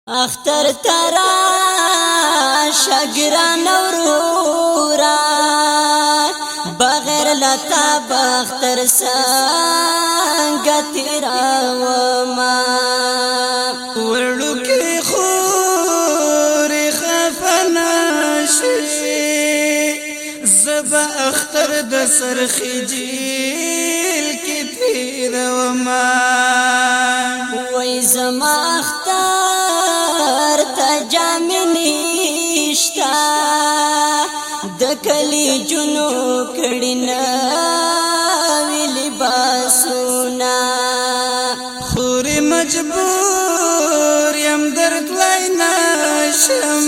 اختر ترا شگران ورورا بغیر لتا بختر سنگتی راوما ورلو کی خوری خفناشی زبا اختر د سرخی جیل کی تیر وما وی زما اختر تجامنیشتا دکلی جنو کڑینا وی لباسونا خوری مجبور یم درتلی ناشم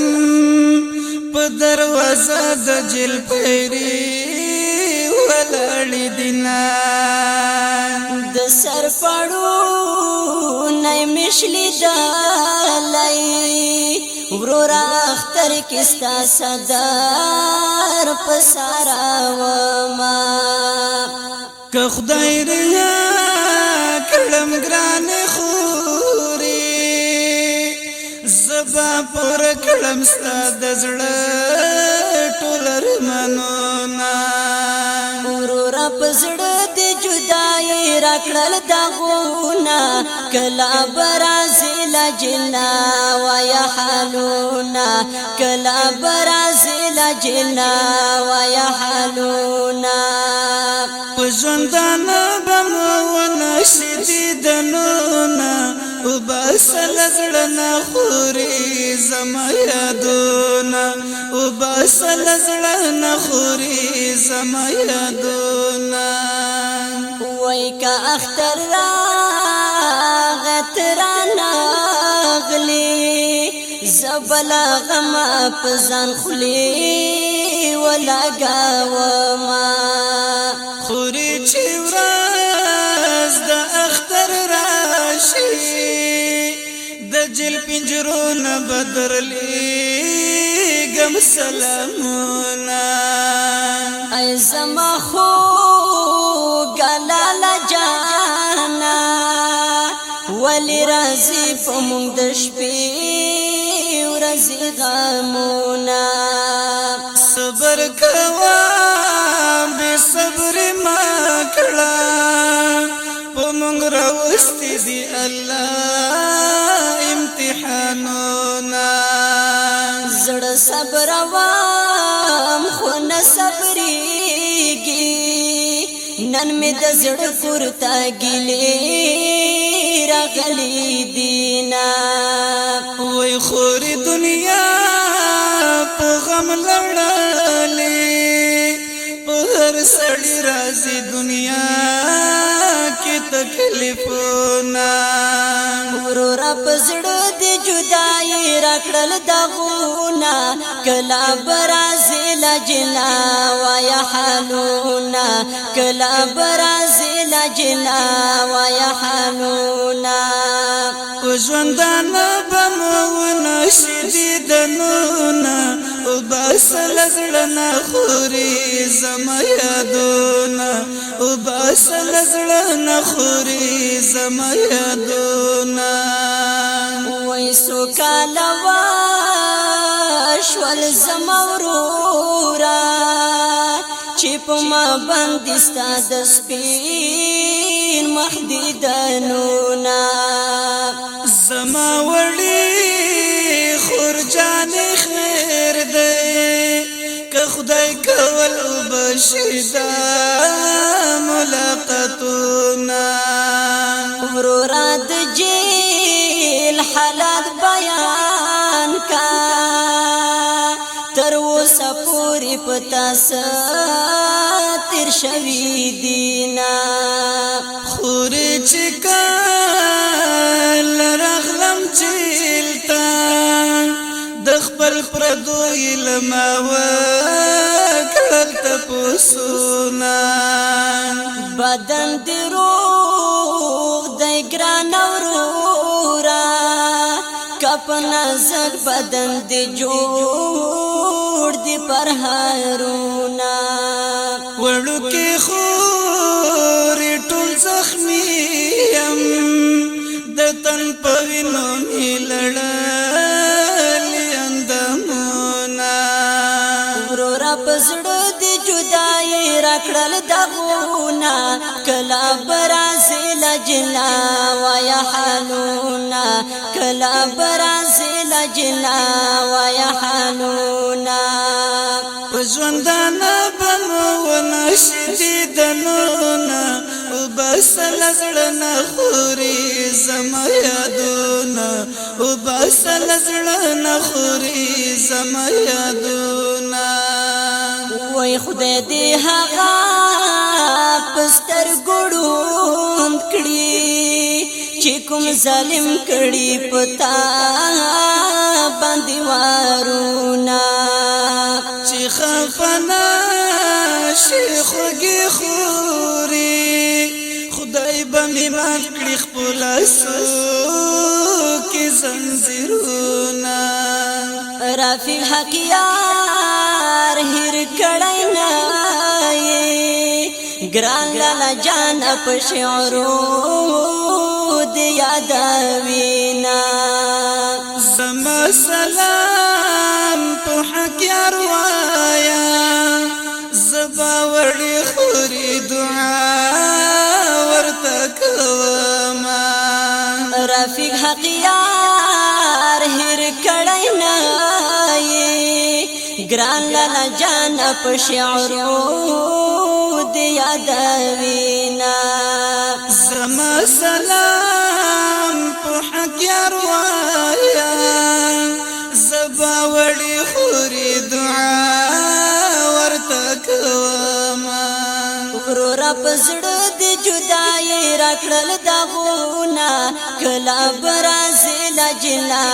پا دروازه د جل پیری ولړی دینا د سر پړو نای مشلی دلای ورورا اختر کستا صدر پسارا وما که خدای ریا کړم ګران خوري زبا پر کړم ستاد زړه ټولر منونا ورورا پزړه د جدای راکړل دغونا کلا برازیل جنا ویا حالونا کلا برازیل جنا ویا حالونا پژوندان بمونه شدی دنونا او باسل زړه خوري زما یادونا او باسل زړه خوري زما یادونا وای کا اختر راغترانا غلی زبلا غما پزان خلی ولا گاوما خوري چې ورځ د اختر راشي د جل پنجرونه بدرلی غم سلامونه ای زما خو گلالا جانا ولی رازی پمونگ دشپی ورزی غامونا صبر کوام بے صبر مکڑا پمونگ روستی دی اللہ امتحانونا زڑ صبر وام خون صبریگی نن می د زړه پورتا ګلی راغلی دینا وای خوري دنیا په غم لړلې په هر سړی راځي دنیا کې تکلیفونه ورورا پزړه د جدای راکړل دغونا کلا برازیل جنا ویا حالونا کلا برازیل جنا ویا حالونا ژوندان بمونه شدی دنونا او باسل زړه خوري زما یادونا او باسل زړه خوري زما یادونا وای سو کالوا شول زما ورورا چې په ما باندې ستا د سپین محدودانونا زما وړي خور جان خیر دی که خدای کول وبشدا ملاقاتنا ورورا د جیل حالات بیان کا تر اوسه پوری پتا ستر شوی دینا خوري چکال رغلم چیلتا د خپل پردوی لما وکړل تپوسونا بدن دی روغ دی ګران ورورا کپنا زګ بدن دی جوړ دی پر هارونا وړو کې خوري ټول زخمی یم د تن په وینو می لړا پزړه دی جدای راکړل دغونا کلا برازیل جلا ویا حالونا کلا برازیل جلا ویا حالونا پژوندانا بمونا شدیدنونا وبسل زړه خوري زما یادونا وبسل زړه خوري زما یادونا وای خدای دې هغه پستر ګړوند کړي چې کوم ظالم کړي پتا باندې وارونه چې خفنا شیخوږي خوري خدای به مې مات کړي خپل اسو کې زنجیرونه رافی حق یار هر کړای نه ګران لالا جان په شعرو دې یادوینا زما سلام په حق یار وایا زبا وړي خوري دعا ورته کوما رفیق حق یار هر کړای نه ګران لالا جان په شعرو دې یادوینا زما سلام په حق یار وایا زبا وړي خوري دعا ورته کوما ورورا پزړه دې جدای راکړل دغونا کلا برازیل جلا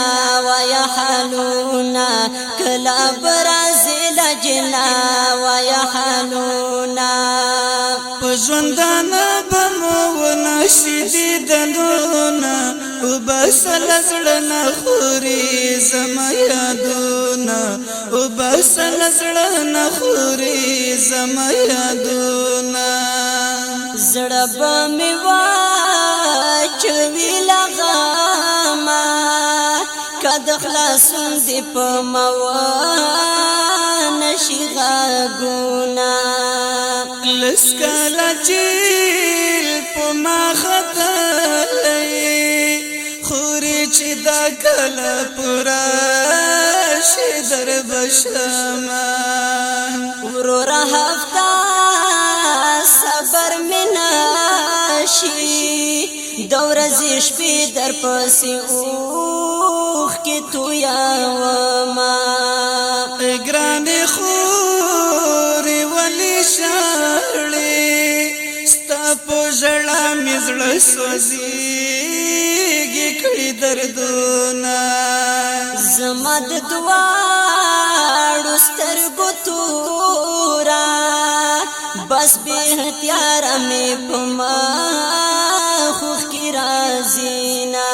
ویا حالونا کلا برازیل جلا ویا حالونا پژوندانا بمونا شدیدنونا وبسل زړه خوري زما یادونا وبسل زړه خوري زما یادونا زړه به مې واچوي لغاما کد خلاصون دې په نشي غاګونا لسکالا جیل په ما خطلې خوري چې دا کله پورا شي در بشما ورورا هفتا صبر مناشي دورزي شپې در پسې اوخ کې تو یا وما ګران خوري ولي شړې ستا په ژړا مې زړه سوځيږي کړي دردونه زما د دواړو سترګو تورا بس به اختیار مې په مخ کې رازینا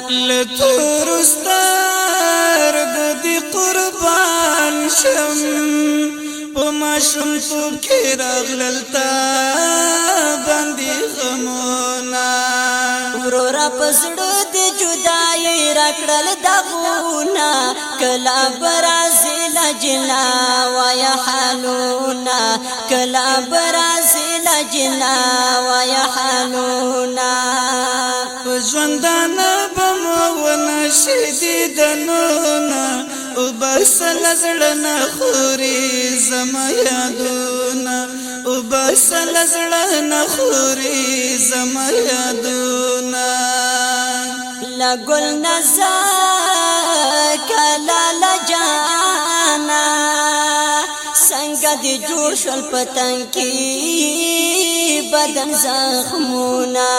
لتور سترګو دې قربان شم په ماشوم تو کې راغلل تا باندې غمونه ورورا پزړه دې جدای راکړل دغونا کلا برازیل جلا ویا حالونا کلا برازیل جلا ویا حالونا پژوندانا بمونا شدیدنونا وبسل زړه خوري زما یادونا وبسل زړه خوري زما یادونا لګل نزا کلا لجانا څنګه دې جوړ شول پتنګ کې بدن زخمونا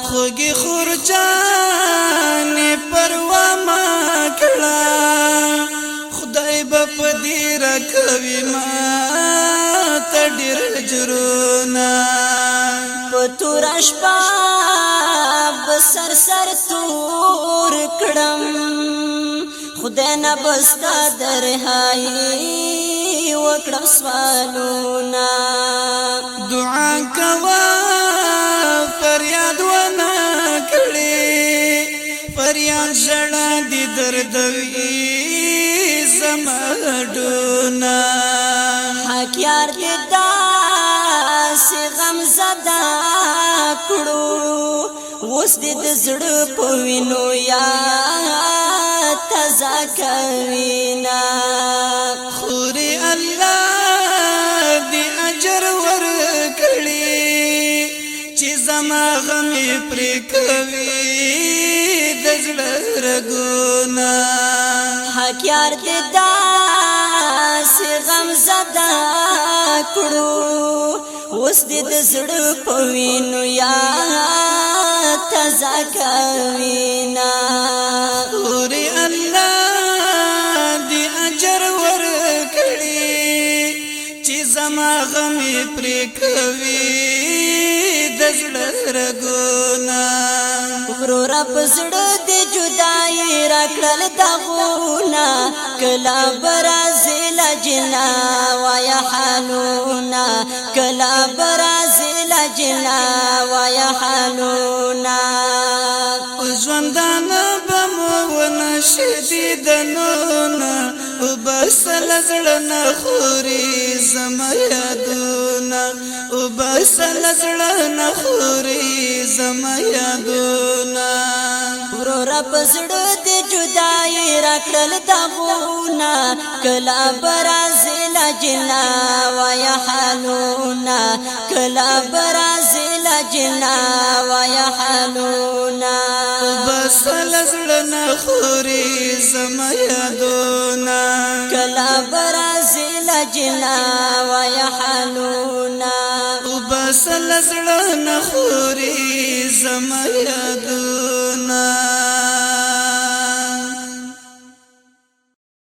خوږی خورجان پروا ما کړه خدای به پدې راکوي ما ته ډېر جرونه پتور شپه بسر سر تور کړم خدای نه بستا درهایی وکړم سوالونه دعا کوا فریاد ونه کړې فریاد ژړا دي دردوي زما ډونه زدا کړو اوس دې د زړه په وینو یا تازه کوینا خوري الله دې اجر ورکړي چې زما غم پرې کوي د زړه رګونه حق یار دې داسې غم زدا کړو اوس دې د زړه په وینو یا تازه کوینا خوري الله دې اجر ورکړي چې زما غم پرې کوي د زړه رګونه ورورا په زړه دې جدائی راکړل دغونه کلا برازیل جنا ویا حالونا کلا برازیل جنا ویا حالونا ژوندانه بمو ونشدیدنونه وبسل زړه نه خوري زما یادونه وبسل زړه نه خوري زما یادونه ورورا په زړه دې جدائی راکړل دغونه کلا برازیل جنا ویا حالونا کلا برازیل جنا ویا حالونا وبسل زړه نه خوري زما یادونه کلا برازیل جنا ویا حالونا وبسل زړه نه خوري زما یادونه